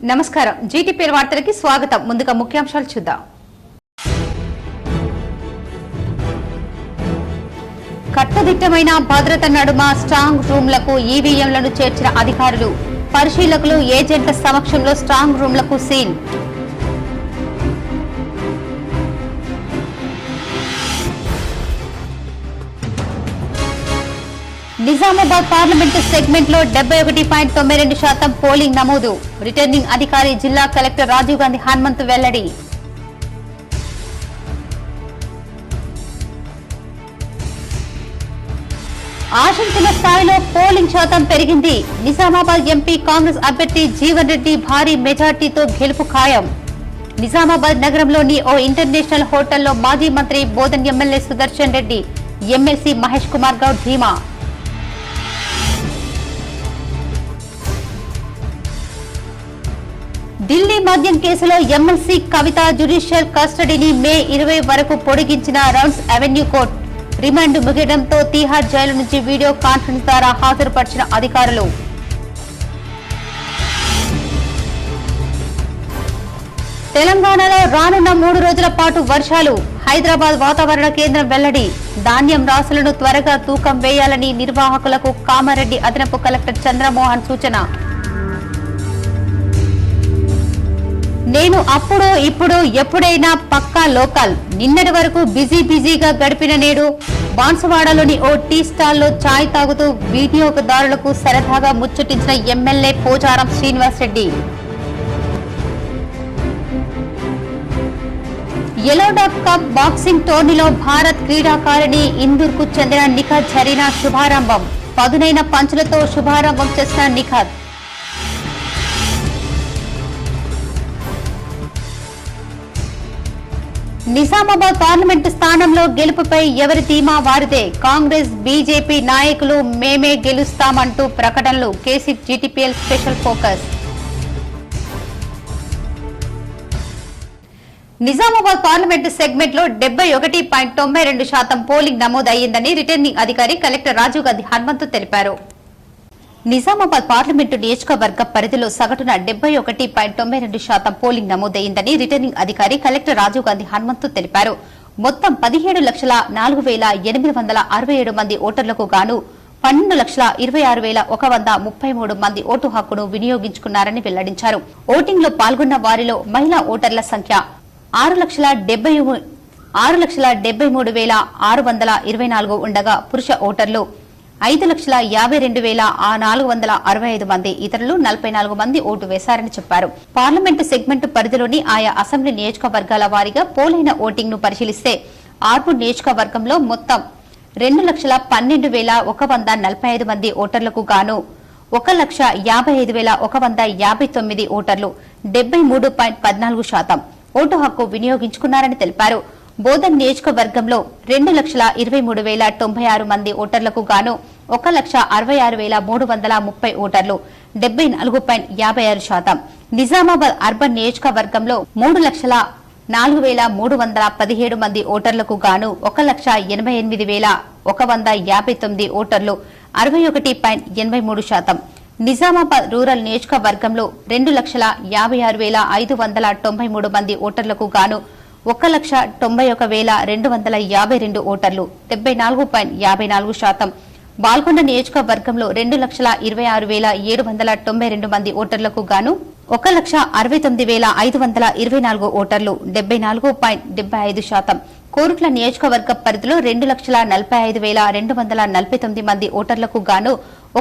నమస్కారం జీటీపీ వార్తలకి స్వాగతం. ముందుగా ముఖ్యాంశాలు చూద్దాం. కట్టుదిట్టమైన భద్రత నడుమ స్ట్రాంగ్ రూమ్లకు ఈవీఎంలను చేర్చిన అధికారులు. పరిశీలకులు ఏజెంట్ల సమక్షంలో స్ట్రాంగ్ రూమ్లకు సీల్. నిజామాబాద్ పార్లమెంటు సెగ్మెంట్ లో 71.92% పోలింగ్ నమోదు. రిటర్నింగ్ అధికారి జిల్లా కలెక్టర్ రాజీవ్ గాంధీ హనుమంతు వెల్లడి. ఆశించిన స్థాయిలో పోలింగ్ శాతం పెరిగింది. నిజామాబాద్ ఎంపీ కాంగ్రెస్ అభ్యర్థి జీవన్ రెడ్డి భారీ మెజార్టీతో గెలుపు ఖాయం. నిజామాబాద్ నగరంలోని ఓ ఇంటర్నేషనల్ హోటల్లో మాజీ మంత్రి బోధన్ ఎమ్మెల్యే సుదర్శన్ రెడ్డి, ఎమ్మెల్సీ మహేష్ కుమార్ గౌడ్ ధీమా. ఢిల్లీ మద్యం కేసులో ఎమ్మెల్సీ కవిత జ్యుడిషియల్ కస్టడీని మే 20 వరకు పొడిగించిన రౌండ్స్ అవెన్యూ కోర్టు. రిమాండ్ ముగియడంతో తీహార్ జైలు నుంచి వీడియో కాన్ఫరెన్స్ ద్వారా హాజరుపరిచిన అధికారులు. తెలంగాణలో రానున్న 3 రోజుల పాటు వర్షాలు. హైదరాబాద్ వాతావరణ కేంద్రం వెల్లడి. ధాన్యం రాసులను త్వరగా తూకం వేయాలని నిర్వాహకులకు కామారెడ్డి అదనపు కలెక్టర్ చంద్రమోహన్ సూచన. నేను అప్పుడు ఇప్పుడు ఎప్పుడైనా పక్కా లోకల్. నిన్నటి వరకు బిజీగా గడిపిన నేడు బాన్సువాడలోని ఓ టీ స్టాల్లో చాయ్ తాగుతూ వినియోగదారులకు సరదాగా ముచ్చటించిన MLA Pocharam Srinivas Reddy. Elorda cup boxing టోర్నీలో భారత్ క్రీడాకారిణి ఇందూర్ కు చెందిన నిఖత్ ఝరీనా శుభారంభం. పదునైన పంచులతో శుభారంభం చేసిన నిఖత్. నిజామాబాద్ పార్లమెంటు స్థానంలో గెలుపుపై ఎవరి ధీమా వారిదే. కాంగ్రెస్ బీజేపీ నాయకులు మేమే గెలుస్తామంటూ ప్రకటనలు. KC GTPL special focus. Nizamabad parliament segment లో 71.92% పోలింగ్ నమోదయ్యిందని రిటర్నింగ్ అధికారి కలెక్టర్ రాజీవ్ గాంధీ హనుమంతు తెలిపారు. నిజామాబాద్ పార్లమెంటు నియోజకవర్గ పరిధిలో సగటున 71.92% పోలింగ్ నమోదైందని రిటర్నింగ్ అధికారి కలెక్టర్ రాజీవ్ గాంధీ హనుమంతు తెలిపారు. మొత్తం 17,04,867 మంది ఓటర్లకు గాను 12,26,133 మంది ఓటు హక్కును వినియోగించుకున్నారని వెల్లడించారు. ఓటింగ్ లో పాల్గొన్న వారిలో మహిళా ఓటర్ల సంఖ్య 6,73,624 ఉండగా పురుష ఓటర్లు 5,52,465 మంది, ఇతరులు 44 మంది ఓటు వేశారని చెప్పారు. పార్లమెంటు సెగ్మెంటు పరిధిలోని ఆయా అసెంబ్లీ నియోజకవర్గాల వారీగా పోలైన ఓటింగ్ ను పరిశీలిస్తే ఆర్మూర్ నియోజకవర్గంలో మొత్తం 2,12,145 మంది ఓటర్లకు గాను 1,55,159 ఓటర్లు 73.14% ఓటు హక్కు వినియోగించుకున్నారని తెలిపారు. బోధన్ నియోజకవర్గంలో 2,23,096 మంది ఓటర్లకు గాను 1,66,330 ఓటర్లు 74.56%. నిజామాబాద్ అర్బన్ నియోజకవర్గంలో 3,04,317 మంది ఓటర్లకు గాను 1,88,159 ఓటర్లు 61.83%. నిజామాబాద్ రూరల్ నియోజకవర్గంలో 2,56,593 మంది ఓటర్లకు గాను 1,91,252 ఓటర్లు 74.54%. బాల్కొండ నియోజకవర్గంలో 2,26,792 మంది ఓటర్లకు గాను 1,69,524 ఓటర్లు 74.75%. కోరుట్ల నియోజకవర్గ పరిధిలో 2,45,249 మంది ఓటర్లకు గాను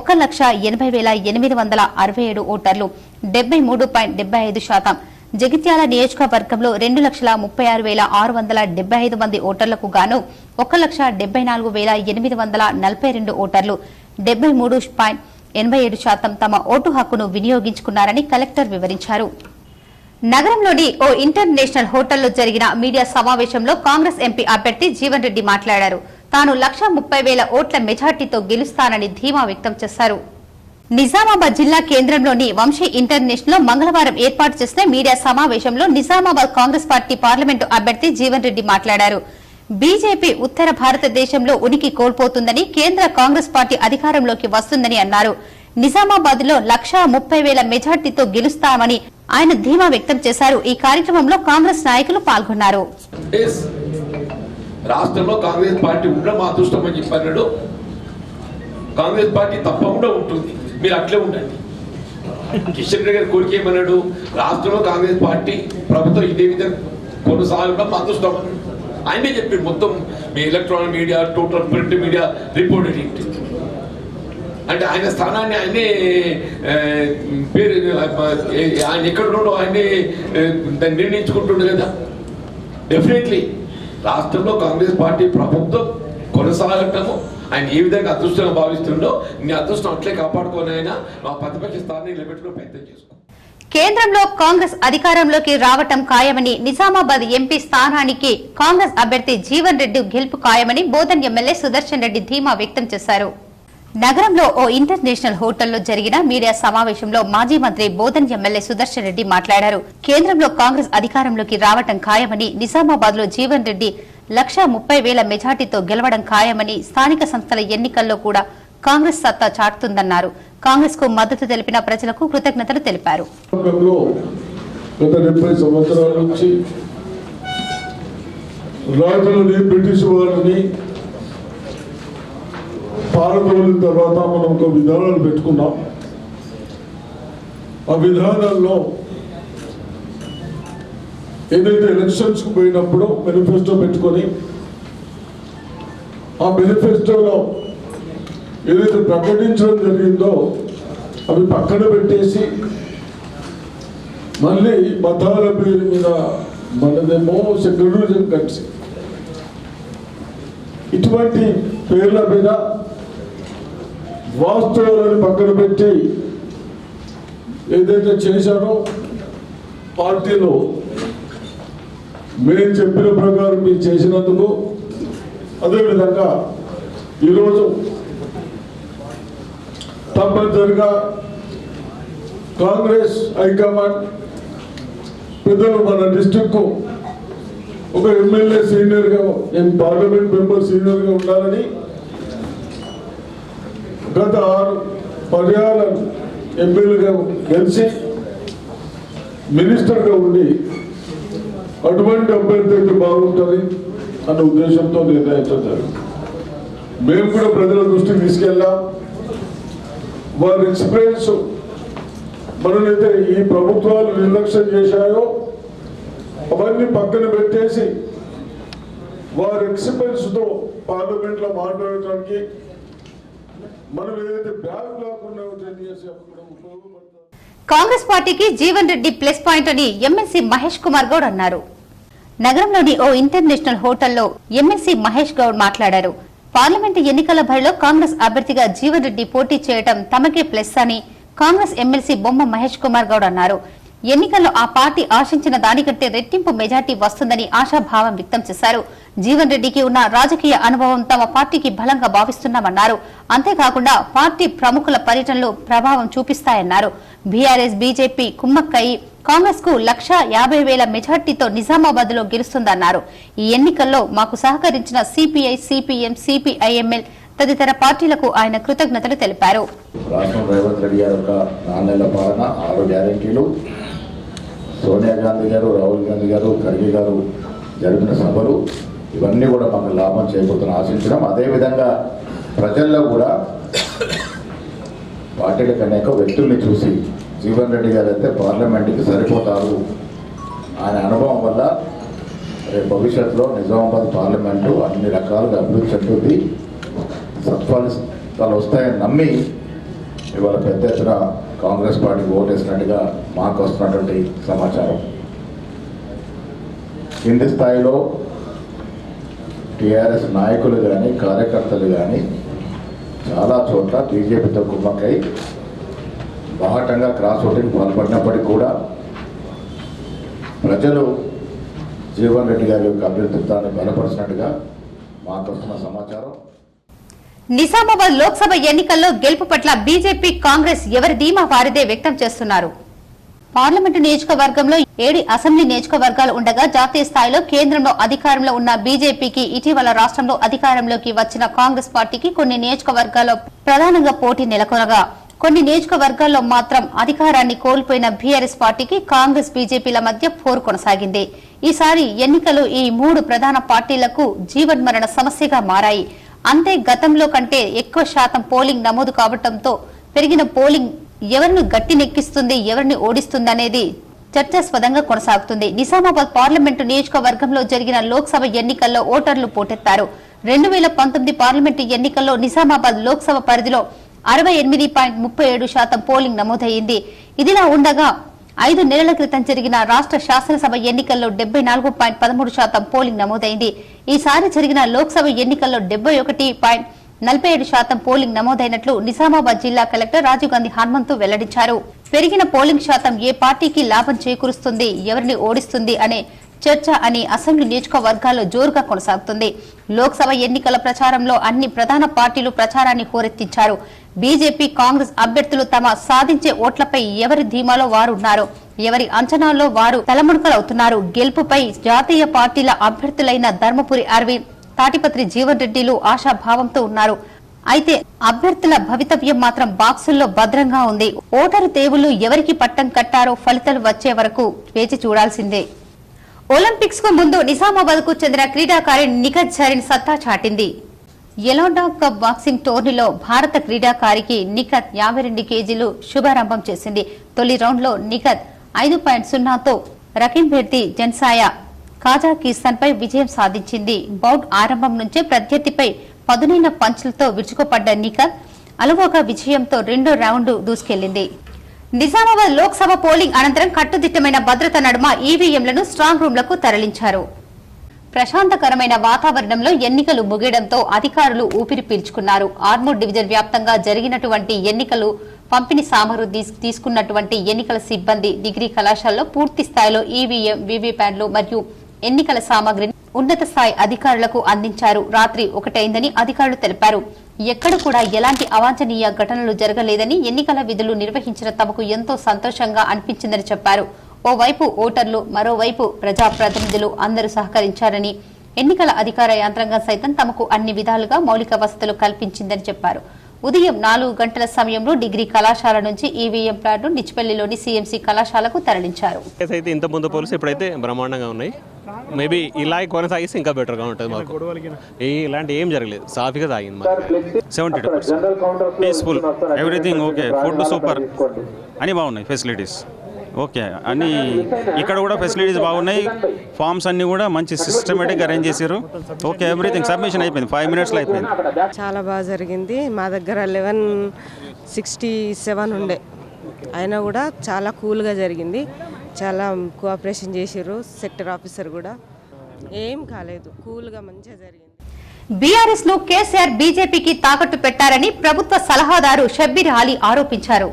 1,80,867 ఓటర్లు 73.75%. జగిత్యాల నియోజకవర్గంలో 2,36,675 మంది ఓటర్లకు గాను 1,74,842 ఓటర్లు 73.87% తమ ఓటు హక్కును వినియోగించుకున్నారని కలెక్టర్ వివరించారు. నగరంలోని ఓ ఇంటర్నేషనల్ హోటల్లో జరిగిన మీడియా సమావేశంలో కాంగ్రెస్ ఎంపీ అభ్యర్థి జీవన్ రెడ్డి మాట్లాడారు. తాను 1,30,000 ఓట్ల మెజార్టీతో గెలుస్తానని ధీమా వ్యక్తం చేశారు. నిజామాబాద్ జిల్లా కేంద్రంలోని వంశీ ఇంటర్నేషనల్ లో మంగళవారం ఏర్పాటు చేసిన మీడియా సమావేశంలో నిజామాబాద్ కాంగ్రెస్ పార్టీ పార్లమెంటు అభ్యర్థి జీవన్ రెడ్డి మాట్లాడారు. బీజేపీ ఉత్తర భారతదేశంలో ఉనికి కోల్పోతుందని, కేంద్ర కాంగ్రెస్ పార్టీ అధికారంలోకి వస్తుందని అన్నారు. నిజామాబాద్ లో 1,30,000 మెజార్టీతో గెలుస్తామని ఆయన ధీమా వ్యక్తం చేశారు. ఈ కార్యక్రమంలో కాంగ్రెస్ నాయకులు పాల్గొన్నారు. రాష్ట్రంలో కాంగ్రెస్ పార్టీ ఉండడం మా అదృష్టం అని చెప్పాడు. కాంగ్రెస్ పార్టీ తప్పకుండా ఉంటుంది, మీరు అట్లే ఉండండి. కిషన్ రెడ్డి గారి కోరిక ఏమన్నాడు, రాష్ట్రంలో కాంగ్రెస్ పార్టీ ప్రభుత్వం ఇదే విధంగా కొనసాగడం మా అదృష్టం ఆయనే చెప్పాడు. మొత్తం మీ electronic media, total print media reported it. అంటే ఆయన స్థానాన్ని ఆయనే పేరు ఆయన ఎక్కడ ఉండో ఆయనే దాన్ని నిర్ణయించుకుంటుండే కదా. డెఫినెట్లీ రాష్ట్రంలో కాంగ్రెస్ పార్టీ ప్రభుత్వం కొనసాగటము ఆయన ఏ విధంగా అదృష్టంగా భావిస్తుండో నీ అదృష్టం అట్లే కాపాడుకొని ఆయన మా ప్రతిపక్ష స్థానాన్ని నిలబెట్టుకుని ప్రయత్నం చేసుకో. కేంద్రంలో కాంగ్రెస్ అధికారంలోకి రావటం ఖాయమని, నిజామాబాద్ ఎంపీ స్థానానికి కాంగ్రెస్ అభ్యర్థి జీవన్ రెడ్డి గెలుపు ఖాయమని బోధన్ ఎమ్మెల్యే సుదర్శన్ రెడ్డి ధీమా వ్యక్తం చేశారు. నగరంలో ఓ ఇంటర్నేషనల్ హోటల్లో జరిగిన మీడియా సమావేశంలో మాజీ మంత్రి బోధన్ ఎమ్మెల్యే సుదర్శన్ రెడ్డి మాట్లాడారు. కేంద్రంలో కాంగ్రెస్ అధికారంలోకి రావటం ఖాయమని, నిజామాబాద్ లో జీవన్ రెడ్డి 1,30,000 మెజార్టీతో గెలవడం ఖాయమని, స్థానిక సంస్థల ఎన్నికల్లో కూడా కాంగ్రెస్ సత్తా చాటుతుందన్నారు. కాంగ్రెస్ కు మద్దతు తెలిపిన ప్రజలకు కృతజ్ఞతలు తెలిపారు. గత 70 సంవత్సరాల నుంచి రాజులని, బ్రిటిష్ వారిని పాలన తర్వాత మనం ఒక విధానాలు పెట్టుకున్నాం. ఆ విధానాల్లో ఏదైతే ఎలక్షన్స్ కు పోయినప్పుడు మేనిఫెస్టో పెట్టుకొని ఆ మేనిఫెస్టోలో ఏదైతే ప్రకటించడం జరిగిందో అవి పక్కన పెట్టేసి మళ్ళీ మతాల పేరు మీద మనదేమో సెక్యులరిజం కలిసి ఇటువంటి పేర్ల మీద వాస్తవాలను పక్కన పెట్టి ఏదైతే చేశారో పార్టీలో మేము చెప్పిన ప్రకారం మీరు చేసినందుకు, అదేవిధంగా ఈరోజు తప్పనిసరిగా కాంగ్రెస్ హైకమాండ్ పెద్దలు మన డిస్ట్రిక్ట్ ఒక ఎమ్మెల్యే సీనియర్గా, పార్లమెంట్ మెంబర్ సీనియర్గా ఉండాలని గత 6 పర్యాలను ఎమ్మెల్యేగా గెలిచి మినిస్టర్గా ఉండి అటువంటి అభ్యర్థి అయితే బాగుంటుంది అన్న ఉద్దేశంతో నిర్ణయించడం జరిగింది. మేము కూడా ప్రజల దృష్టికి తీసుకెళ్ళాం. వారి ఎక్స్పీరియన్స్ మననైతే ఈ ప్రభుత్వాలు నిర్లక్ష్యం చేశాయో అవన్నీ పక్కన పెట్టేసి వారి ఎక్స్పీరియన్స్తో పార్లమెంట్లో మాట్లాడటానికి మనం ఏదైతే బ్యాగ్ లేకుండా 10 years ఉపయోగపడుతుంది. కాంగ్రెస్ పార్టీకి జీవన్ రెడ్డి ప్లస్ పాయింట్ అని ఎమ్మెల్సీ మహేష్ కుమార్ గౌడ్ అన్నారు. నగరంలోని ఓ ఇంటర్నేషనల్ హోటల్లో ఎమ్మెల్సీ మహేష్ గౌడ్ మాట్లాడారు. పార్లమెంటు ఎన్నికల బరిలో కాంగ్రెస్ అభ్యర్థిగా జీవన్ రెడ్డి పోటీ చేయడం తమకే ప్లస్ అని కాంగ్రెస్ ఎమ్మెల్సీ బొమ్మ మహేష్ కుమార్ గౌడ్ అన్నారు. ఎన్నికల్లో ఆ పార్టీ ఆశించిన దానికంటే రెట్టింపు మెజార్టీ వస్తుందని ఆశాభావం వ్యక్తం చేశారు. జీవన్ రెడ్డికి ఉన్న రాజకీయ అనుభవం తమ పార్టీకి బలంగా భావిస్తున్నామన్నారు. అంతేకాకుండా పార్టీ ప్రముఖుల పర్యటనలు ప్రభావం చూపిస్తాయన్నారు. బీఆర్ఎస్, బీజేపీ కుమ్మక్కయి కాంగ్రెస్ కు 1,50,000 మెజార్టీతో నిజామాబాద్ లో గెలుస్తుందన్నారు. ఈ ఎన్నికల్లో మాకు సహకరించిన సిపిఐ, సిపిఎం, సిపిఐఎంఎల్ తదితర పార్టీలకు ఆయన కృతజ్ఞతలు తెలిపారు. రాష్ట్రం రేవంత్ రెడ్డి గారు 4 నెలల పాలన, 6 గ్యారెంటీలు, సోనియా గాంధీ గారు, రాహుల్ గాంధీ గారు, ఖర్గే గారు జరిపిన సభలు ఇవన్నీ కూడా మాకు లాభం చేయబోతున్న ఆశించడం. అదేవిధంగా ప్రజల్లో కూడా పార్టీల కన్నా ఎక్కువ వ్యక్తుల్ని చూసి జీవన్ రెడ్డి గారు అయితే పార్లమెంట్కి సరిపోతారు ఆయన అనుభవం వల్ల రేపు భవిష్యత్తులో నిజామాబాద్ పార్లమెంటు అన్ని రకాలుగా అభివృద్ధి చెందుతుంది, సత్ఫలితాలు వస్తాయని నమ్మి ఇవాళ పెద్ద ఎత్తున కాంగ్రెస్ పార్టీకి ఓటేసినట్టుగా మాకు వస్తున్నటువంటి సమాచారం. కింది స్థాయిలో టీఆర్ఎస్ నాయకులు కానీ, కార్యకర్తలు కానీ చాలా చోట్ల బీజేపీతో కుమ్మక్కై బాహటంగా క్రాస్ ఓటింగ్ పాల్పడినప్పటికీ కూడా ప్రజలు జీవన్ రెడ్డి గారి యొక్క అభ్యర్థిత్వాన్ని బలపరిచినట్టుగా మాకు వస్తున్న సమాచారం. నిజామాబాద్ లోక్సభ ఎన్నికల్లో గెలుపు పట్ల బీజేపీ, కాంగ్రెస్ ఎవరి ధీమా వారిదే వ్యక్తం చేస్తున్నారు. పార్లమెంటు నియోజకవర్గంలో 7 అసెంబ్లీ నియోజకవర్గాలు ఉండగా జాతీయ స్థాయిలో కేంద్రంలో అధికారంలో ఉన్న బీజేపీకి, ఇటీవల రాష్ట్రంలో అధికారంలోకి వచ్చిన కాంగ్రెస్ పార్టీకి కొన్ని నియోజకవర్గాల్లో ప్రధానంగా పోటీ నెలకొనగా కొన్ని నియోజకవర్గాల్లో మాత్రం అధికారాన్ని కోల్పోయిన బీఆర్ఎస్ పార్టీకి కాంగ్రెస్ బీజేపీల మధ్య పోరు కొనసాగింది. ఈసారి ఎన్నికలు ఈ 3 ప్రధాన పార్టీలకు జీవన్మరణ సమస్యగా మారాయి. అంతే గతంలో కంటే ఎక్కువ శాతం పోలింగ్ నమోదు కావడంతో పెరిగిన పోలింగ్ ఎవరిని గట్టినెక్కిస్తుంది, ఎవరిని ఓడిస్తుందనేది చర్చాస్పదంగా కొనసాగుతుంది. నిజామాబాద్ పార్లమెంటు నియోజకవర్గంలో జరిగిన లోక్సభ ఎన్నికల్లో ఓటర్లు పోటెత్తారు. 2019 పార్లమెంటు ఎన్నికల్లో నిజామాబాద్ లోక్సభ పరిధిలో 68.37% పోలింగ్ నమోదయ్యింది. ఇదిలా ఉండగా 5 నెలల క్రితం జరిగిన రాష్ట్ర శాసనసభ ఎన్నికల్లో 74.13% పోలింగ్ నమోదైంది. ఈసారి జరిగిన లోక్సభ ఎన్నికల్లో 71.47% పోలింగ్ నమోదైనట్లు నిజామాబాద్ జిల్లా కలెక్టర్ రాజీవ్ గాంధీ హనుమంతు వెల్లడించారు. పెరిగిన పోలింగ్ శాతం ఏ పార్టీకి లాభం చేకూరుస్తుంది, ఎవరిని ఓడిస్తుంది అనే చర్చ అని అసెంబ్లీ నియోజకవర్గాల్లో జోరుగా కొనసాగుతుంది. లోక్సభ ఎన్నికల ప్రచారంలో అన్ని ప్రధాన పార్టీలు ప్రచారాన్ని హోరెత్తించారు. బీజేపీ, కాంగ్రెస్ అభ్యర్థులు తమ సాధించే ఓట్లపై ఎవరి ధీమాలో వారున్నారు, ఎవరి అంచనాల్లో వారు తలమునకలవుతున్నారు. గెలుపుపై జాతీయ పార్టీల అభ్యర్థులైన ధర్మపురి అరవింద్, తాటిపత్రి జీవన్ రెడ్డిలు ఆశాభావంతో ఉన్నారు. అయితే అభ్యర్థుల భవితవ్యం మాత్రం బాక్సుల్లో భద్రంగా ఉంది. ఓటరు దేవుళ్లు ఎవరికి పట్టం కట్టారో ఫలితాలు వచ్చే వరకు వేచి చూడాల్సిందే. ఒలింపిక్స్ కు ముందు నిజామాబాద్ కు చెందిన క్రీడాకారి నిఖత్ జరీన్ సత్తా చాటింది. ఎలోండా కప్ బాక్సింగ్ టోర్నీలో భారత క్రీడాకారికి నిఖత్ 52 కేజీలు శుభారంభం చేసింది. తొలి రౌండ్ లో నిఖత్ 5.0తో రకీంబెర్తి జెన్సాయా కజాకిస్తాన్ పై విజయం సాధించింది. బౌట్ ఆరంభం నుంచే ప్రత్యర్థిపై పదునైన పంచ్లతో విరుచుకుపడ్డ నిఖత్ అలవోగా విజయంతో రెండో రౌండ్ దూసుకెళ్లింది. నిజామాబాద్ లోక్సభ పోలింగ్ అనంతరం కట్టుదిట్టమైన భద్రత నడుమ ఈవీఎంలను స్ట్రాంగ్ రూమ్లకు తరలించారు. ప్రశాంతకరమైన వాతావరణంలో ఎన్నికలు ముగియడంతో అధికారులు ఊపిరి పీల్చుకున్నారు. ఆర్మూర్ డివిజన్ వ్యాప్తంగా జరిగినటువంటి ఎన్నికలు పంపిణీ సామగ్రి తీసుకున్నటువంటి ఎన్నికల సిబ్బంది డిగ్రీ కళాశాలలో పూర్తి స్థాయిలో ఈవీఎం, వీవీప్యాట్లు మరియు ఎన్నికల సామగ్రిని ఉన్నత స్థాయి అధికారులకు అందించారు. రాత్రి 1 అయిందని అధికారులు తెలిపారు. ఎక్కడ కూడా ఎలాంటి అవాంఛనీయ ఘటనలు జరగలేదని, ఎన్నికల విధులు నిర్వహించిన తమకు ఎంతో సంతోషంగా అనిపించిందని చెప్పారు. ఓవైపు ఓటర్లు, మరోవైపు ప్రజాప్రతినిధులు అందరూ సహకరించారని, ఎన్నికల అధికార యంత్రాంగం సైతం తమకు అన్ని విధాలుగా మౌలిక వసతులు కల్పించిందని చెప్పారు. ఉదయం 4 గంటల సమయంలో డిగ్రీ కళాశాల నుంచి ఈవీఎం ప్లాట్ను నిచ్చిపల్లిలోని సీఎంసీ కళాశాలకు తరలించారు. అయితే ఇంత ముందు పోలీసు ఇప్పుడైతే బ్రహ్మాండంగా ఉన్నాయి. మేబీ ఇలా కొనసాగిస్తే ఇంకా బెటర్గా ఉంటుంది. మాకు ఇలాంటి ఏం జరగలేదు, సాఫీగా తాగింది. 72% peaceful, everything okay, food super, అన్నీ బాగున్నాయి, ఫెసిలిటీస్ ఓకే అన్నీ. ఇక్కడ కూడా ఫెసిలిటీస్ బాగున్నాయి, ఫామ్స్ అన్నీ కూడా మంచి సిస్టమేటిక్గా అరేంజ్ చేశారు. ఓకే, ఎవ్రీథింగ్ సబ్మిషన్ అయిపోయింది, 5 మినిట్స్లో అయిపోయింది. చాలా బాగా జరిగింది. మా దగ్గర 1167 ఉండే, అయినా కూడా చాలా కూల్గా జరిగింది. చాలా కోఆపరేషన్ చేశారు. సెక్టర్ ఆఫీసర్ కూడా ఏం కాలేదు, కూల్గా మంచిగా జరిగింది. బీఆర్ఎస్ ను కేసీఆర్ బీజేపీకి తాకట్టు పెట్టారని ప్రభుత్వ సలహాదారు షబ్బీర్ అలీ ఆరోపించారు.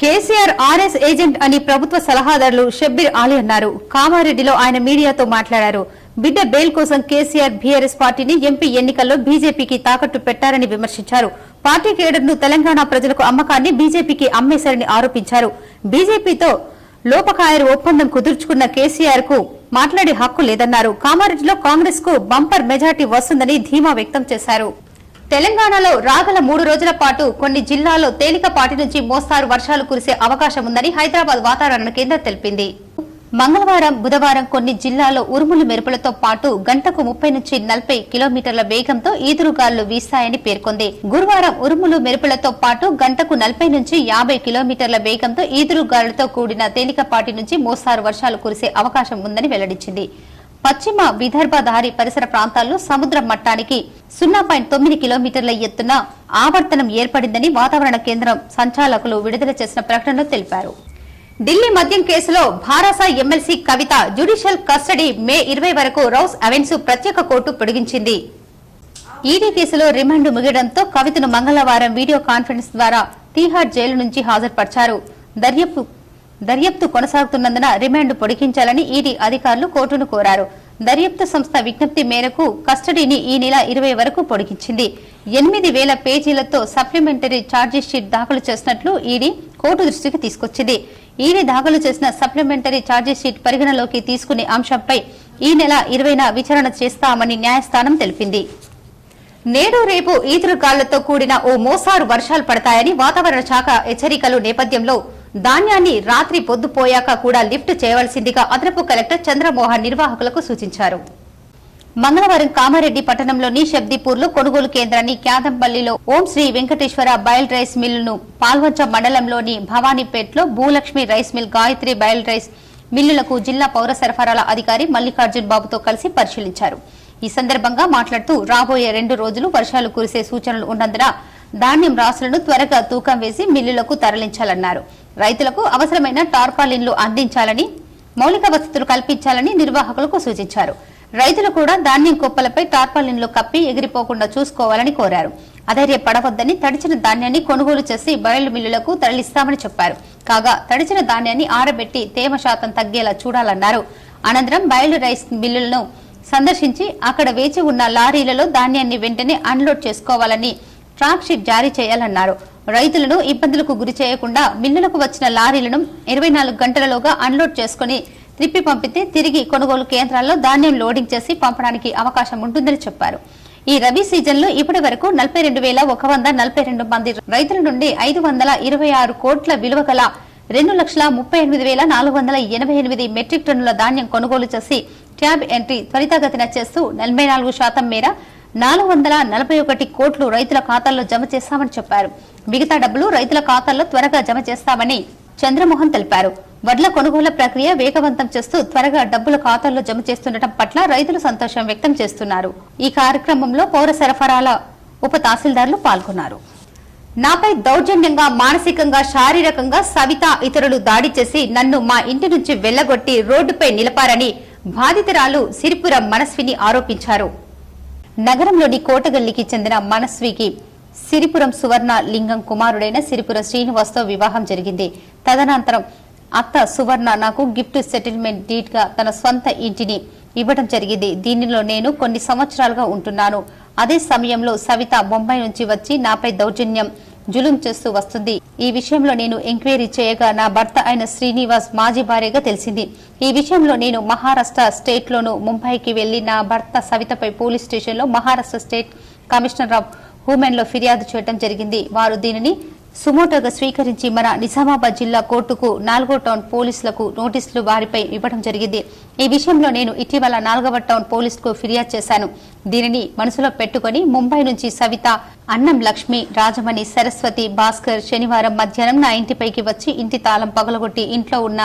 కేసీఆర్ ఆర్ఎస్ ఏజెంట్ అని ప్రభుత్వ సలహాదారులు షబ్బీర్ అలీ అన్నారు. కామారెడ్డిలో ఆయన మీడియాతో మాట్లాడారు. బిడ్డ బెయిల్ కోసం కేసీఆర్ బీఆర్ఎస్ పార్టీని ఎంపీ ఎన్నికల్లో బీజేపీకి తాకట్టు పెట్టారని విమర్శించారు. పార్టీ కేడర్ను తెలంగాణ ప్రజలకు అమ్మకాన్ని బీజేపీకి అమ్మేశారని ఆరోపించారు. బీజేపీతో లోపకాయరు ఒప్పందం కుదుర్చుకున్న కేసీఆర్ కు మాట్లాడే హక్కు లేదన్నారు. కామారెడ్డిలో కాంగ్రెస్ కు బంపర్ మెజార్టీ వస్తుందని ధీమా వ్యక్తం చేశారు. తెలంగాణలో రాగల 3 రోజుల పాటు కొన్ని జిల్లాల్లో తేలికపాటి నుంచి మోస్తారు వర్షాలు కురిసే అవకాశం ఉందని హైదరాబాద్ వాతావరణ కేంద్రం తెలిపింది. మంగళవారం, బుధవారం కొన్ని జిల్లాల్లో ఉరుములు మెరుపులతో పాటు గంటకు 30 నుంచి 40 కిలోమీటర్ల వేగంతో ఈదురుగాలులు వీస్తాయని పేర్కొంది. గురువారం ఉరుములు మెరుపులతో పాటు గంటకు 40 నుంచి 50 కిలోమీటర్ల వేగంతో ఈదురుగాలులతో కూడిన తేలికపాటి నుంచి మోస్తారు వర్షాలు కురిసే అవకాశం ఉందని వెల్లడించింది. పశ్చిమ విదర్భ దారి పరిసర ప్రాంతాల్లో సముద్ర మట్టానికి 0.9 కిలోమీటర్ల ఎత్తున ఆవర్తనం ఏర్పడిందని వాతావరణ కేంద్రం సంచాలకులు విడుదల చేసిన ప్రకటనలో తెలిపారు. ఢిల్లీ మద్యం కేసులో భారాస ఎమ్మెల్సీ కవిత జ్యుడిషియల్ కస్టడీ మే 20 వరకు రౌస్ అవెన్యూ ప్రత్యేక కోర్టు పొడిగించింది. ఈడీ కేసులో రిమాండ్ ముగియడంతో కవితను మంగళవారం వీడియో కాన్ఫరెన్స్ ద్వారా తీహార్ జైలు నుంచి హాజరుపరిచారు. దర్యాప్తు కొనసాగుతున్నందున రిమాండ్ పొడిగించాలని ఈడీ అధికారులు కోర్టును కోరారు. దర్యాప్తు సంస్థ విజ్ఞప్తి మేరకు కస్టడీని ఈ నెల 20 వరకు పొడిగించింది. 8,000 పేజీలతో సప్లిమెంటరీ ఛార్జిషీట్ దాఖలు చేసినట్లు ఈడీ కోర్టు దృష్టికి తీసుకొచ్చింది. ఈడీ దాఖలు చేసిన సప్లిమెంటరీ ఛార్జిషీట్ పరిగణలోకి తీసుకునే అంశంపై ఈ నెల 20న విచారణ చేస్తామని న్యాయస్థానం తెలిపింది. నేడు రేపు ఈదురుగాళ్లతో కూడిన ఓ మోస్తారు వర్షాలు పడతాయని వాతావరణ శాఖ హెచ్చరికలు నేపథ్యంలో ధాన్యాన్ని రాత్రి పొద్దుపోయాక కూడా లిఫ్ట్ చేయవలసిందిగా అదనపు కలెక్టర్ చంద్రమోహన్ నిర్వాహకులకు సూచించారు. మంగళవారం కామారెడ్డి పట్టణంలోని షబ్దీపూర్లో కొనుగోలు కేంద్రాన్ని, క్యాదంపల్లిలో ఓం శ్రీ వెంకటేశ్వర బయల్ రైస్ మిల్లును, పాల్వంచ మండలంలోని భవానీపేట్లో Bhulakshmi rice mill, Gayatri boiled rice మిల్లులకు జిల్లా పౌర సరఫరాల అధికారి మల్లికార్జున్ బాబుతో కలిసి పరిశీలించారు. ఈ సందర్భంగా మాట్లాడుతూ రాబోయే 2 రోజులు వర్షాలు కురిసే సూచనలు ఉన్నందున ధాన్యం రాసులను త్వరగా తూకం వేసి మిల్లులకు తరలించాలన్నారు. రైతులకు అవసరమైన టార్పాలిన్లు అందించాలని, మౌలిక వసతులు కల్పించాలని నిర్వాహకులకు సూచించారు. రైతులు కూడా ధాన్యం కుప్పలపై టార్పాలిన్లు కప్పి ఎగిరిపోకుండా చూసుకోవాలని కోరారు. అధైర్యపడవద్దని, తడిచిన ధాన్యాన్ని కొనుగోలు చేసి బయలు మిల్లులకు తరలిస్తామని చెప్పారు. కాగా తడిచిన ధాన్యాన్ని ఆరబెట్టి తేమ శాతం తగ్గేలా చూడాలన్నారు. అనంతరం బయలు రైస్ మిల్లులను సందర్శించి అక్కడ వేచి ఉన్న లారీలలో ధాన్యాన్ని వెంటనే అన్లోడ్ చేసుకోవాలని ట్రాక్ షీట్ జారీ చేయాలన్నారు. రైతులను ఇబ్బందులకు గురి చేయకుండా మిల్లులకు వచ్చిన లారీలను 24 గంటలలోగా అన్లోడ్ చేసుకుని త్రిప్పి పంపితే తిరిగి కొనుగోలు కేంద్రాల్లో ధాన్యం లోడింగ్ చేసి పంపడానికి అవకాశం ఉంటుందని చెప్పారు. ఈ రబీ సీజన్లో ఇప్పటి వరకు 42,142 మంది రైతుల నుండి 526 కోట్ల విలువ గల 2,38,488 మెట్రిక్ టన్నుల ధాన్యం కొనుగోలు చేసి ట్యాబ్ ఎంట్రీ త్వరితగతిన చేస్తూ 44% మేర 441 కోట్లు రైతుల ఖాతాల్లో జమ చేస్తామని చెప్పారు. మిగతా డబ్బులు రైతుల ఖాతాల్లో త్వరగా జమ చేస్తామని చంద్రమోహన్ తెలిపారు. వడ్ల కొనుగోలు ప్రక్రియ వేగవంతం చేస్తూ త్వరగా డబ్బులు ఖాతాల్లో జమ చేస్తుండటం పట్ల రైతులు సంతోషం వ్యక్తం చేస్తున్నారు. ఈ కార్యక్రమంలో పౌర సరఫరాల ఉప తహసీల్దార్లు పాల్గొన్నారు. నాపై దౌర్జన్యంగా, మానసికంగా, శారీరకంగా సవిత ఇతరులు దాడి చేసి నన్ను మా ఇంటి నుంచి వెళ్లగొట్టి రోడ్డుపై నిలపారని బాధితురాలు సిరిపురం మనస్విని ఆరోపించారు. నగరంలోని కోటగల్లికి చెందిన మనస్వికి సిరిపురం సువర్ణ లింగం కుమారుడైన సిరిపురం శ్రీనివాస్తో వివాహం జరిగింది. తదనంతరం అత్త సువర్ణ నాకు గిఫ్ట్ సెటిల్మెంట్ డీడ్ గా తన స్వంత ఇంటిని ఇవ్వడం జరిగింది. దీనిలో నేను కొన్ని సంవత్సరాలుగా ఉంటున్నాను. అదే సమయంలో సవిత బొంబాయి నుంచి వచ్చి నాపై దౌర్జన్యం, జులుం చేస్తూ వస్తుంది. ఈ విషయంలో నేను ఎంక్వైరీ చేయగా నా భర్త అయిన శ్రీనివాస్ మాజీ భార్యగా తెలిసింది. ఈ విషయంలో నేను మహారాష్ట్ర స్టేట్ లోను ముంబైకి వెళ్లి నా భర్త సవితపై పోలీస్ స్టేషన్ లో Maharashtra state commissioner of human లో ఫిర్యాదు చేయడం జరిగింది. వారు దీనిని సుమోటోగా స్వీకరించి మన నిజామాబాద్ జిల్లా కోర్టుకు 4వ టౌన్ పోలీసులకు నోటీసులు వారిపై ఇవ్వడం జరిగింది. ఈ విషయంలో నేను ఇటీవల 4వ టౌన్ పోలీసుకు ఫిర్యాదు చేశాను. దీనిని మనసులో పెట్టుకుని ముంబై నుంచి సవిత, అన్నం లక్ష్మి, రాజమణి, సరస్వతి, భాస్కర్ శనివారం మధ్యాహ్నం నా ఇంటిపైకి వచ్చి ఇంటి తాళం పగలగొట్టి ఇంట్లో ఉన్న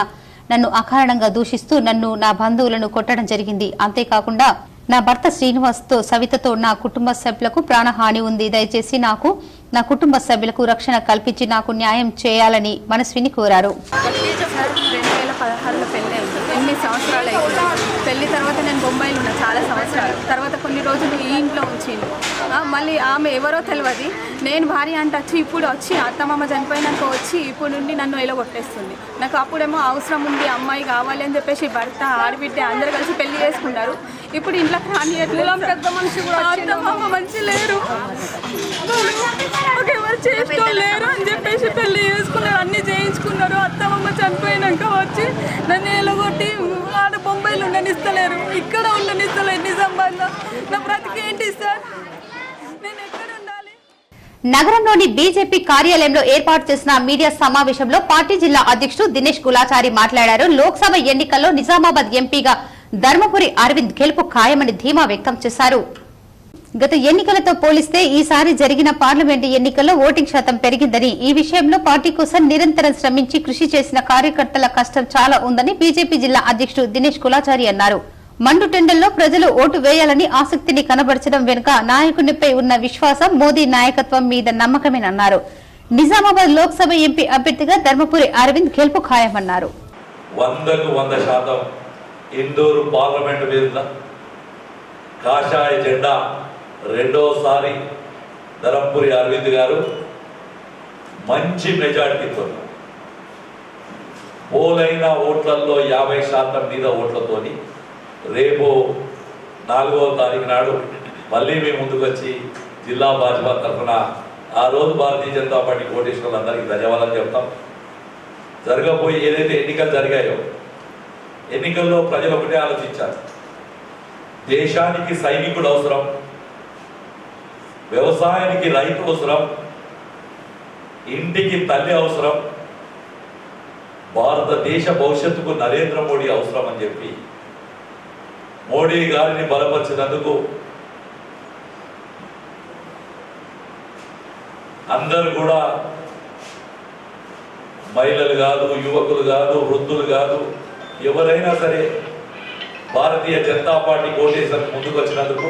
నన్ను అకారణంగా దూషిస్తూ నన్ను, నా బంధువులను కొట్టడం జరిగింది. అంతేకాకుండా నా భర్త శ్రీనివాస్ తో సవితతో నా కుటుంబ సభ్యులకు ప్రాణహాని ఉంది. దయచేసి నాకు, నా కుటుంబ సభ్యులకు రక్షణ కల్పించి నాకు న్యాయం చేయాలని మనస్విని కోరారు. 2016లో పెళ్ళి అయింది. 8 సంవత్సరాలు అయింది. పెళ్లి తర్వాత నేను బొంబాయిలో ఉన్నా చాలా సంవత్సరాలు. తర్వాత కొన్ని రోజులు ఈ ఇంట్లో ఉంచింది. మళ్ళీ ఆమె ఎవరో తెలియదు. నేను భార్య అంటే ఇప్పుడు వచ్చి అత్తమామ చనిపోయినాక వచ్చి ఇప్పుడు నుండి నన్ను ఇలా కొట్టేస్తుంది. నాకు అప్పుడేమో అవసరం ఉంది, అమ్మాయి కావాలి అని చెప్పేసి భర్త, ఆడబిడ్డ అందరు కలిసి పెళ్లి చేసుకున్నారు. ఇప్పుడు ఇంట్లో కానీ పెద్ద మనిషి కూడా అత్తమామ మంచి లేరు, ఎవరు చేస్తూ లేరు అని చెప్పేసి పెళ్లి చేసుకున్నారు, అన్ని చేయించుకున్నారు. అత్తమామ చనిపోయినాక వచ్చి నన్ను ఎలగొట్టి ఆడ బొంబాయిలో ఉండనిస్తలేరు, ఇక్కడ ఉండనిస్తలేరు. నిజామాబాద్లో నా బ్రతికేంటి సార్? నేను ఎక్కడ ఉండాలి? నగరంలోని బీజేపీ కార్యాలయంలో ఏర్పాటు చేసిన మీడియా సమావేశంలో పార్టీ జిల్లా అధ్యక్షుడు దినేష్ గులాచారి మాట్లాడారు. లోక్సభ ఎన్నికల్లో నిజామాబాద్ ఎంపీగా ధర్మపురి అరవింద్ గెలుపు ఖాయమని ధీమా వ్యక్తం చేశారు. గత ఎన్నికలతో పోలిస్తే ఈసారి జరిగిన పార్లమెంటు ఎన్నికల్లో ఓటింగ్ శాతం పెరిగిందని, ఈ విషయంలో పార్టీ కోసం నిరంతరం శ్రమించి కృషి చేసిన కార్యకర్తల కష్టం చాలా ఉందని బీజేపీ జిల్లా అధ్యక్షుడు దినేష్ గులాచారి అన్నారు. మండు టెండల్లో ప్రజలు ఓటు వేయాలని ఆసక్తిని కనబరచడం వెనుక నాయకునిపై ఉన్న విశ్వాసం, మోదీ నాయకత్వం మీద నమ్మకమేనన్నారు. నిజామాబాద్ లోక్సభ ఎంపీ అభ్యర్థిగా ధర్మపురి అరవింద్ గెలుపు ఖాయమన్నారు. 100% ఇందూరు పార్లమెంటు మీద కాషాయ జెండా రెండోసారి ధర్మపురి అరవింద్ గారు మంచి మెజార్టీతో, పోలైన ఓట్లలో 50% మీద ఓట్లతోని రేపు 4వ తారీఖు నాడు మళ్ళీ మేము ముందుకు వచ్చి జిల్లా భాజపా తరఫున ఆ రోజు భారతీయ జనతా పార్టీ కోటేశ్వర వాళ్ళందరికీ ధన్యవాదాలు చెప్తాం. జరగబోయే ఏదైతే ఎన్నికలు జరిగాయో, ఎన్నికల్లో ప్రజలు ఒకటే ఆలోచించారు, దేశానికి సైనికుడు అవసరం, వ్యవసాయానికి రైతు అవసరం, ఇంటికి తల్లి అవసరం, భారతదేశ భవిష్యత్తుకు నరేంద్ర మోడీ అవసరం అని చెప్పి మోడీ గారిని బలపరిచినందుకు అందరూ కూడా మహిళలు కాదు, యువకులు కాదు, వృద్ధులు కాదు, ఎవరైనా సరే భారతీయ జనతా పార్టీ కోటేశ్వరకు ముందుకు వచ్చినందుకు,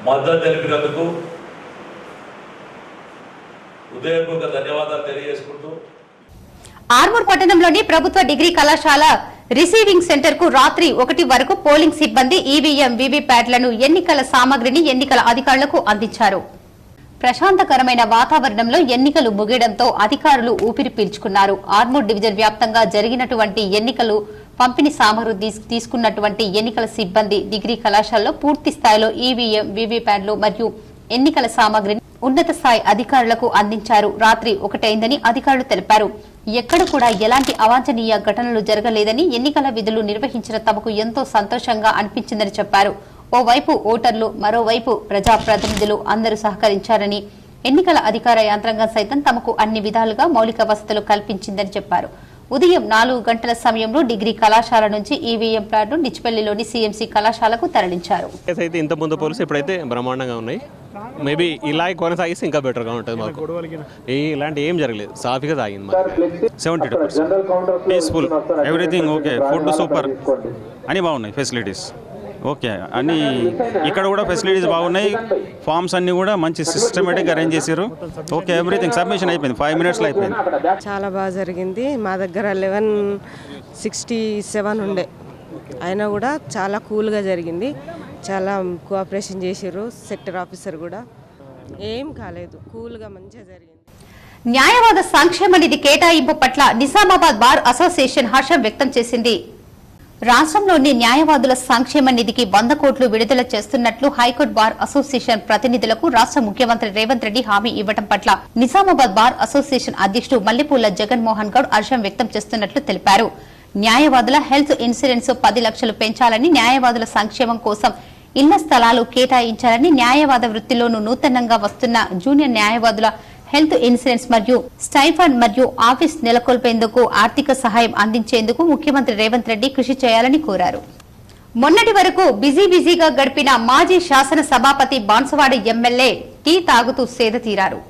మద్దతు తెలిపినందుకు హృదయపూర్వక ధన్యవాదాలు తెలియజేసుకుంటూ ఆర్మూర్ పట్టణంలోని ప్రభుత్వ డిగ్రీ కళాశాల రిసీవింగ్ సెంటర్ కు రాత్రి 1 వరకు పోలింగ్ సిబ్బంది ఈవీఎం వీవీప్యాట్లను ఎన్నికల సామగ్రిని ఎన్నికల అధికారులకు అందించారు. ప్రశాంతకరమైన వాతావరణంలో ఎన్నికలు ముగియడంతో అధికారులు ఊపిరి పీల్చుకున్నారు. ఆర్మూర్ డివిజన్ వ్యాప్తంగా జరిగినటువంటి ఎన్నికలు పంపిణీ సామగ్రి తీసుకున్నటువంటి ఎన్నికల సిబ్బంది డిగ్రీ కళాశాలలో పూర్తి స్థాయిలో ఈవీఎం వీవీప్యాట్లు మరియు ఎన్నికల సామగ్రిని ఉన్నత స్థాయి అధికారులకు అందించారు. రాత్రి 1 అయిందని అధికారులు తెలిపారు. ఎక్కడ కూడా ఎలాంటి అవాంఛనీయ ఘటనలు జరగలేదని, ఎన్నికల విధులు నిర్వహించిన తమకు ఎంతో సంతోషంగా అనిపించిందని చెప్పారు. ఓవైపు ఓటర్లు, మరోవైపు ప్రజాప్రతినిధులు అందరూ సహకరించారని, ఎన్నికల అధికార యంత్రాంగం సైతం తమకు అన్ని విధాలుగా మౌలిక వసతులు కల్పించిందని చెప్పారు. ఉదయం 4 గంటల సమయంలో డిగ్రీ కళాశాల నుంచి ఈవీఎం ప్లాట్ను నిచ్చిపల్లిలోని సీఎంసీ కళాశాలకు తరలించారు. అయితే ఇంత ముందు పోలీసు ఇప్పుడైతే బ్రహ్మాండంగా ఉన్నాయి. మేబీ ఇలా కొనసాగిస్తే ఇంకా బెటర్గా ఉంటుంది. మాకు ఇలాంటి ఏం జరగలేదు, సాఫీగా తాగింది. 72% peaceful, everything okay, food super, అన్నీ బాగున్నాయి, ఫెసిలిటీస్ ఓకే, అన్నీ ఇక్కడ కూడా ఫెసిలిటీస్ బాగున్నాయి. ఫామ్స్ అన్నీ కూడా మంచి సిస్టమేటిక్గా అరేంజ్ చేశారు. ఓకే, ఎవ్రీథింగ్ సబ్మిషన్ అయిపోయింది, 5 మినిట్స్లో అయిపోయింది. చాలా బాగా జరిగింది. మా దగ్గర 1167 ఉండే, అయినా కూడా చాలా కూల్గా జరిగింది. చాలా కోఆపరేషన్ చేశారు. సెక్టర్ ఆఫీసర్ కూడా ఏం కాలేదు, కూల్గా మంచిగా జరిగింది. న్యాయవాద సంక్షేమ నిధి కేటాయింపు పట్ల నిజామాబాద్ బార్ అసోసియేషన్ హర్షం వ్యక్తం చేసింది. రాష్ట్రంలోని న్యాయవాదుల సంక్షేమ నిధికి 100 కోట్లు విడుదల చేస్తున్నట్లు హైకోర్టు బార్ అసోసియేషన్ ప్రతినిధులకు రాష్ట్ర ముఖ్యమంత్రి రేవంత్ రెడ్డి హామీ ఇవ్వడం పట్ల నిజామాబాద్ బార్ అసోసియేషన్ అధ్యక్షుడు మల్లెపూల జగన్మోహన్ గౌడ్ హర్షం వ్యక్తం చేస్తున్నట్లు తెలిపారు. న్యాయవాదుల హెల్త్ ఇన్సూరెన్స్ 10 లక్షలు పెంచాలని, న్యాయవాదుల సంక్షేమం కోసం ఇళ్ల స్థలాలు కేటాయించాలని, న్యాయవాద వృత్తిలోనూ నూతనంగా వస్తున్న జూనియర్ న్యాయవాదుల హెల్త్ ఇన్సూరెన్స్ మరియు స్టైఫండ్ మరియు ఆఫీస్ నెలకొల్పేందుకు ఆర్థిక సహాయం అందించేందుకు ముఖ్యమంత్రి రేవంత్ రెడ్డి కృషి చేయాలని కోరారు. మొన్నటి వరకు బిజీగా గడిపిన మాజీ శాసన సభాపతి బాన్సువాడ ఎమ్మెల్యే టీ తాగుతూ సేద తీరారు.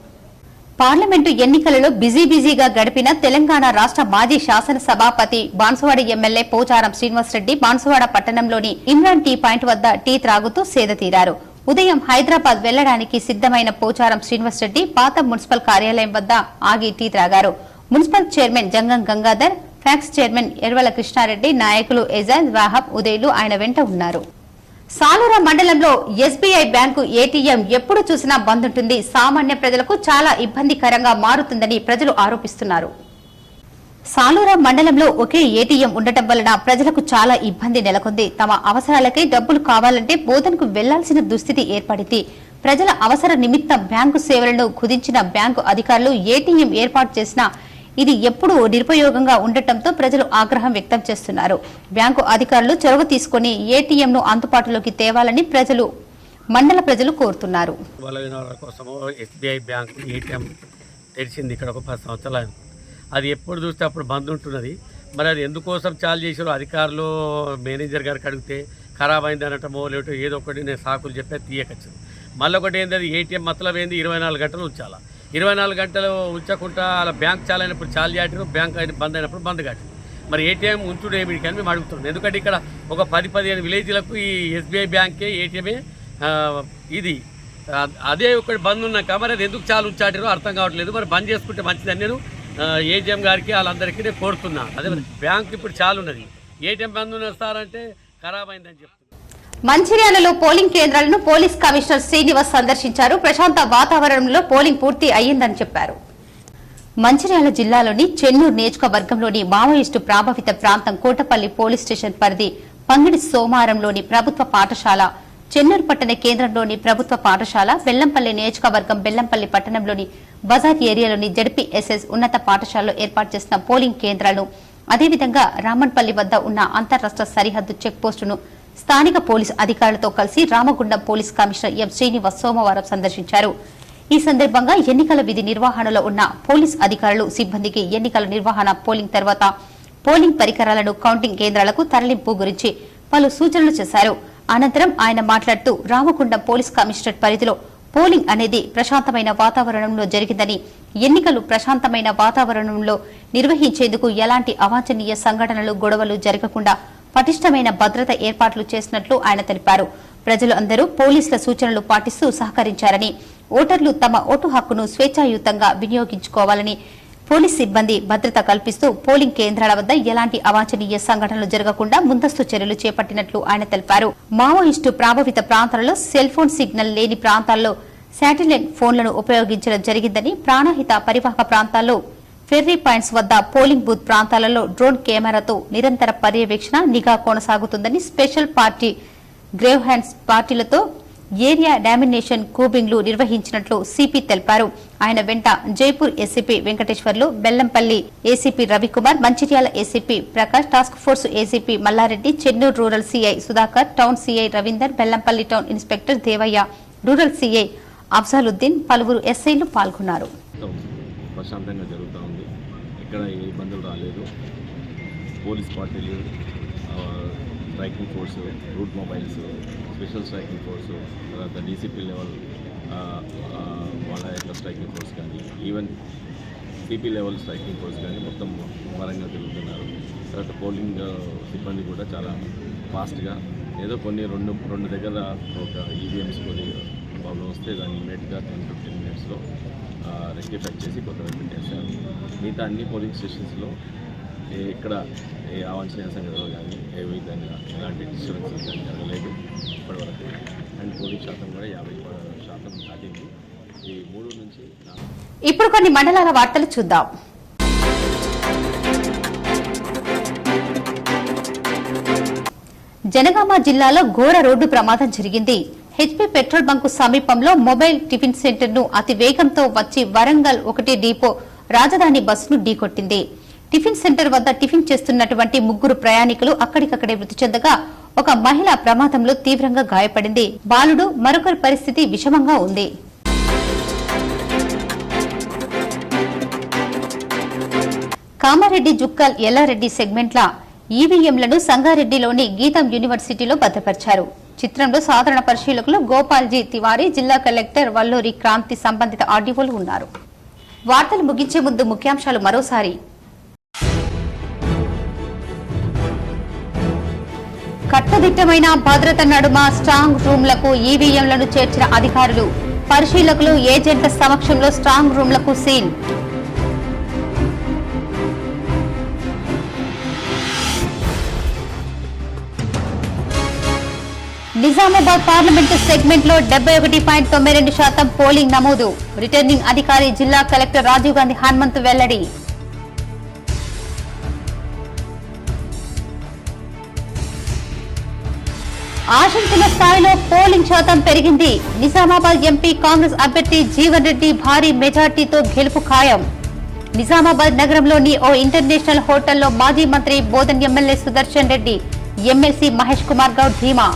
పార్లమెంటు ఎన్నికలలో బిజీగా గడిపిన తెలంగాణ రాష్ట్ర మాజీ శాసన సభాపతి బాన్సువాడ ఎమ్మెల్యే పోచారం శ్రీనివాసరెడ్డి బాన్సువాడ పట్టణంలోని ఇమ్రాన్ టీ పాయింట్ వద్ద టీ త్రాగుతూ సేద తీరారు. ఉదయం హైదరాబాద్ వెళ్లడానికి సిద్దమైన పోచారం శ్రీనివాసరెడ్డి పాత మున్సిపల్ కార్యాలయం వద్ద ఆగి టీ త్రాగారు. మున్సిపల్ చైర్మన్ జంగం గంగాధర్, ఫ్యాక్స్ చైర్మన్ ఎర్వల కృష్ణారెడ్డి, నాయకులు ఎజాజ్, వాహబ్, ఉదయ్లు ఆయన వెంట ఉన్నారు. సాలూరా మండలంలో ఎస్బీఐ బ్యాంకు ఏటీఎం ఎప్పుడు చూసినా బంద్ ఉంటుంది. సామాన్య ప్రజలకు చాలా ఇబ్బందికరంగా మారుతుందని ప్రజలు ఆరోపిస్తున్నారు. సాలూరా మండలంలో ఒకే ఏటీఎం ఉండటం వలన ప్రజలకు చాలా ఇబ్బంది నెలకొంది. తమ అవసరాలకై డబ్బులు కావాలంటే బోధనకు వెళ్లాల్సిన దుస్థితి ఏర్పడింది. ప్రజల అవసర నిమిత్తం బ్యాంకు సేవలను కుదించిన బ్యాంకు అధికారులు ఏటీఎం ఏర్పాటు చేసినా ఇది ఎప్పుడూ నిరుపయోగంగా ఉండటంతో ప్రజలు ఆగ్రహం వ్యక్తం చేస్తున్నారు. బ్యాంకు అధికారులు చొరవ తీసుకుని ఏటీఎంను అందుబాటులోకి తేవాలని మండల ప్రజలు కోరుతున్నారు. ఎస్బీఐ బ్యాంకు ఏటీఎం తెరిచింది ఇక్కడ ఒక 10 సంవత్సరాలు. అది ఎప్పుడు చూస్తే అప్పుడు బంద్ ఉంటున్నది. మరి అది ఎందుకోసం చాలు చేసారో అధికారులు మేనేజర్ గారికి అడిగితే ఖరాబ్ అయింది అనటమో లేకపోతే ఏదో ఒకటి నేను సాకులు చెప్పే తీయకొచ్చింది. మళ్ళీ ఒకటి ఏంది, అది ఏటీఎం మతలబ్ ఏంది, 24 గంటలు ఉంచాలా. 24 గంటలు ఉంచకుండా అలా బ్యాంక్ చాలు అయినప్పుడు చాలు చాటారు, బ్యాంక్ బంద్ అయినప్పుడు బంద్ కాదు. మరి ఏటీఎం ఉంచుడు ఏమిటి కానీ మేము అడుగుతున్నాం. ఎందుకంటే ఇక్కడ ఒక 10-15 విలేజ్లకు ఈ ఎస్బీఐ బ్యాంకే ఏటీఎమే ఇది. అదే ఒకటి బంద్ ఉన్నాక మరి అది ఎందుకు చాలు ఉంచాటారో అర్థం కావట్లేదు. మరి బంద్ చేసుకుంటే మంచిదని నేను ఏటీఎం గారికి వాళ్ళందరికీ నేను కోరుతున్నా. అదే బ్యాంక్ ఇప్పుడు చాలు ఉన్నది, ఏటీఎం బంద్ ఉన్నది సార్ అంటే ఖరాబ్ అయిందని చెప్తున్నారు. మంచిర్యాలలో పోలింగ్ కేంద్రాలను పోలీస్ కమిషనర్ శ్రీనివాస్ సందర్శించారు. ప్రశాంత వాతావరణంలో పోలింగ్ పూర్తి అయ్యిందని చెప్పారు. మంచిర్యాల జిల్లాలోని చెన్నూరు నియోజకవర్గంలోని మావోయిస్టు ప్రభావిత ప్రాంతం కోటపల్లి పోలీస్ స్టేషన్ పరిధి పంగిడి సోమారంలోని ప్రభుత్వ పాఠశాల, చెన్నూరు పట్టణ కేంద్రంలోని ప్రభుత్వ పాఠశాల, బెల్లంపల్లి నియోజకవర్గం బెల్లంపల్లి పట్టణంలోని బజార్ ఏరియాలోని జడ్పీఎస్ఎస్ ఉన్నత పాఠశాలలో ఏర్పాటు చేసిన పోలింగ్ కేంద్రాలను, అదేవిధంగా రామన్పల్లి వద్ద ఉన్న అంతర్రాష్ట్ర సరిహద్దు చెక్పోస్టును స్థానిక పోలీసు అధికారులతో కలిసి Ramagundam police commissioner M Srinivas సోమవారం సందర్శించారు. ఈ సందర్భంగా ఎన్నికల విధి నిర్వహణలో ఉన్న పోలీస్ అధికారులు సిబ్బందికి ఎన్నికల నిర్వహణ, పోలింగ్ తర్వాత పోలింగ్ పరికరాలను కౌంటింగ్ కేంద్రాలకు తరలింపు గురించి పలు సూచనలు చేశారు. అనంతరం ఆయన మాట్లాడుతూ రామగుండం పోలీస్ కమిషనరేట్ పరిధిలో పోలింగ్ అనేది ప్రశాంతమైన వాతావరణంలో జరిగిందని, ఎన్నికలు ప్రశాంతమైన వాతావరణంలో నిర్వహించేందుకు ఎలాంటి అవాంఛనీయ సంఘటనలు, గొడవలు జరగకుండా పటిష్టమైన భద్రత ఏర్పాట్లు చేసినట్లు ఆయన తెలిపారు. ప్రజలు అందరూ పోలీసుల సూచనలు పాటిస్తూ సహకరించారని, ఓటర్లు తమ ఓటు హక్కును స్వేచ్ఛాయుతంగా వినియోగించుకోవాలని, పోలీస్ సిబ్బంది భద్రత కల్పిస్తూ పోలింగ్ కేంద్రాల వద్ద ఎలాంటి అవాంఛనీయ సంఘటనలు జరగకుండా ముందస్తు చర్యలు చేపట్టినట్లు ఆయన తెలిపారు. మావోయిస్టు ప్రభావిత ప్రాంతాలలో సెల్ ఫోన్ సిగ్నల్ లేని ప్రాంతాల్లో శాటిలైట్ ఫోన్లను ఉపయోగించడం జరిగిందని, ప్రాణహిత పరివాహక ప్రాంతాల్లో, ఫెర్రీ పాయింట్స్ వద్ద, పోలింగ్ బూత్ ప్రాంతాలలో డ్రోన్ కెమెరాతో నిరంతర పర్యవేక్షణ, నిఘా కొనసాగుతుందని, స్పెషల్ పార్టీ గ్రేవ్ హ్యాండ్స్ పార్టీలతో ఏరియా డామినేషన్ కూబింగ్లు నిర్వహించినట్లు సిపి తెలిపారు. ఆయన వెంట Jaipur ACP Venkateswarlu, Bellampalli ACP Ravikumar, Mancherial ACP Prakash, task force ACP Mallareddy, Chennur rural CI Sudhakar, town CI Ravinder, Bellampalli town inspector Devaiah, rural CI Afzaluddin, పలువురు ఎస్ఐలు పాల్గొన్నారు. ప్రశాంతంగా జరుగుతూ ఉంది. ఎక్కడ ఏ ఇబ్బందులు రాలేదు. పోలీస్ పార్టీలు, striking force, route mobiles, special striking force, తర్వాత డీసీపీ లెవెల్ వాళ్ళ యొక్క స్ట్రైకింగ్ ఫోర్స్ కానీ, even CP level striking force కానీ మొత్తం పరంగా తిరుగుతున్నారు. తర్వాత పోలింగ్ సిబ్బంది కూడా చాలా ఫాస్ట్గా, ఏదో కొన్ని రెండు దగ్గర ఒక ఈవీఎంస్ కొన్ని ప్రాబ్లం వస్తే దాన్ని ఇమీడియట్గా 10-15 మినిట్స్లో రెక్టిఫై చేసి కొత్తగా పెట్టేశారు. మిగతా అన్ని పోలింగ్ స్టేషన్స్లో ఇక్కడ ఏ అవాంఛనీయ సంఘటనలు కానీ ఏ విధంగా ఎలాంటి డిస్టర్బెన్సెస్ కానీ జరగలేదు ఇప్పటివరకు. అండ్ పోలింగ్ శాతం కూడా 50% దాటింది. ఈ 3 నుంచి 4. ఇప్పుడు కొన్ని మండలాల వార్తలు చూద్దాం. జనగామ జిల్లాలో ఘోర రోడ్డు ప్రమాదం జరిగింది. హెచ్పీ పెట్రోల్ బంకు సమీపంలో మొబైల్ టిఫిన్ సెంటర్ ను అతి వేగంతో వచ్చి వరంగల్ 1 డిపో రాజధాని బస్సును ఢీకొట్టింది. టిఫిన్ సెంటర్ వద్ద టిఫిన్ చేస్తున్నటువంటి 3 ప్రయాణికులు అక్కడికక్కడే మృతి చెందగా ఒక మహిళ ప్రమాదంలో తీవ్రంగా గాయపడింది. బాలుడు మరొకరి పరిస్థితి విషమంగా ఉంది. కామారెడ్డి జుక్కల్ ఎల్లారెడ్డి సెగ్మెంట్ల ఈవీఎంలను సంగారెడ్డిలోని గీతం యూనివర్సిటీలో భద్రపరిచారు. చిత్రంలో సాధారణ పరిశీలకులు గోపాల్జీ తివారీ, జిల్లా కలెక్టర్ వల్లూరి క్రాంతి, సంబంధిత ఆర్డీఓలు ఉన్నారు. వార్తలు ముగించే ముందు ముఖ్యాంశాలు మరోసారి. కట్టుదిట్టమైన భద్రత నడుమ స్ట్రాంగ్ రూమ్లకు ఈవీఎంలను చేర్చిన అధికారులు, పరిశీలకులు, ఏజెంట్ల సమక్షంలో స్ట్రాంగ్ రూమ్లకు సీల్. నిజామాబాద్ పార్లమెంటు సెగ్మెంట్ లో 71.92% పోలింగ్ నమోదు. రిటర్నింగ్ అధికారి జిల్లా కలెక్టర్ రాజీవ్ గాంధీ హనుమంతు వెల్లడి. ఆశించిన స్థాయిలో పోలింగ్ శాతం పెరిగింది. నిజామాబాద్ ఎంపీ కాంగ్రెస్ అభ్యర్థి జీవన్ రెడ్డి భారీ మెజార్టీతో గెలుపు ఖాయం. నిజామాబాద్ నగరంలోని ఓ ఇంటర్నేషనల్ హోటల్లో మాజీ మంత్రి బోధన్ ఎమ్మెల్యే సుదర్శన్ రెడ్డి, ఎమ్మెల్సీ మహేష్ కుమార్ గౌడ్ ధీమా.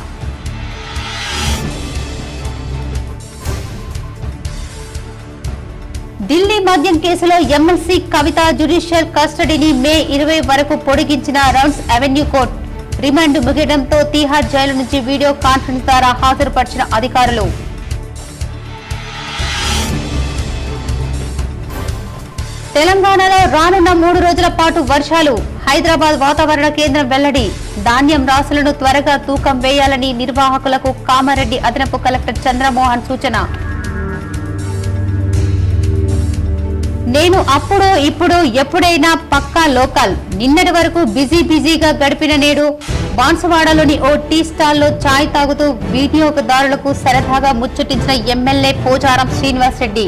ఢిల్లీ మద్యం కేసులో ఎమ్మెల్సీ కవిత జ్యుడిషియల్ కస్టడీని మే 20 వరకు పొడిగించిన రౌండ్స్ అవెన్యూ కోర్టు. రిమాండ్ ముగియడంతో తీహార్ జైలు నుంచి వీడియో కాన్ఫరెన్స్ ద్వారా హాజరుపరిచిన అధికారులు. తెలంగాణలో రానున్న 3 రోజుల పాటు వర్షాలు. హైదరాబాద్ వాతావరణ కేంద్రం వెల్లడి. ధాన్యం రాసులను త్వరగా తూకం వేయాలని నిర్వాహకులకు కామారెడ్డి అదనపు కలెక్టర్ చంద్రమోహన్ సూచన. నేను అప్పుడు ఇప్పుడు ఎప్పుడైనా పక్కా లోకల్. నిన్నటి వరకు బిజీగా గడిపిన నేడు బాన్సువాడలోని ఓ టీ స్టాల్లో చాయ్ తాగుతూ వినియోగదారులకు సరదాగా ముచ్చటించిన MLA Pocharam Srinivasreddy.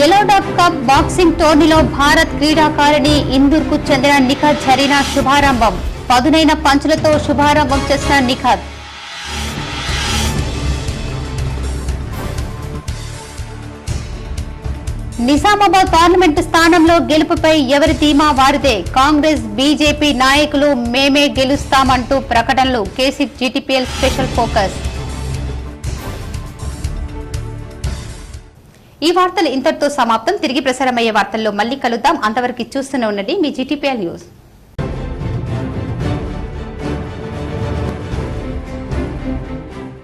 Elorda cup boxing టోర్నీలో భారత్ క్రీడాకారిణి ఇందూర్కు చెందిన నిఖత్ ఝరీనా శుభారంభం. పదునైన పంచులతో శుభారంభం చేసిన నిఖత్. నిజామాబాద్ పార్లమెంటు స్థానంలో గెలుపుపై ఎవరి ధీమా వారిదే. కాంగ్రెస్ బీజేపీ నాయకులు మేమే గెలుస్తామంటూ ప్రకటనలు. KC GTPL special focus. ఈ వార్తలు ఇంతటితో సమాప్తం. తిరిగి ప్రసారమయ్యే వార్తల్లో మళ్ళీ కలుద్దాం. అంతవరకు చూస్తూనే ఉండండి మీ జీటీపీఎల్ న్యూస్.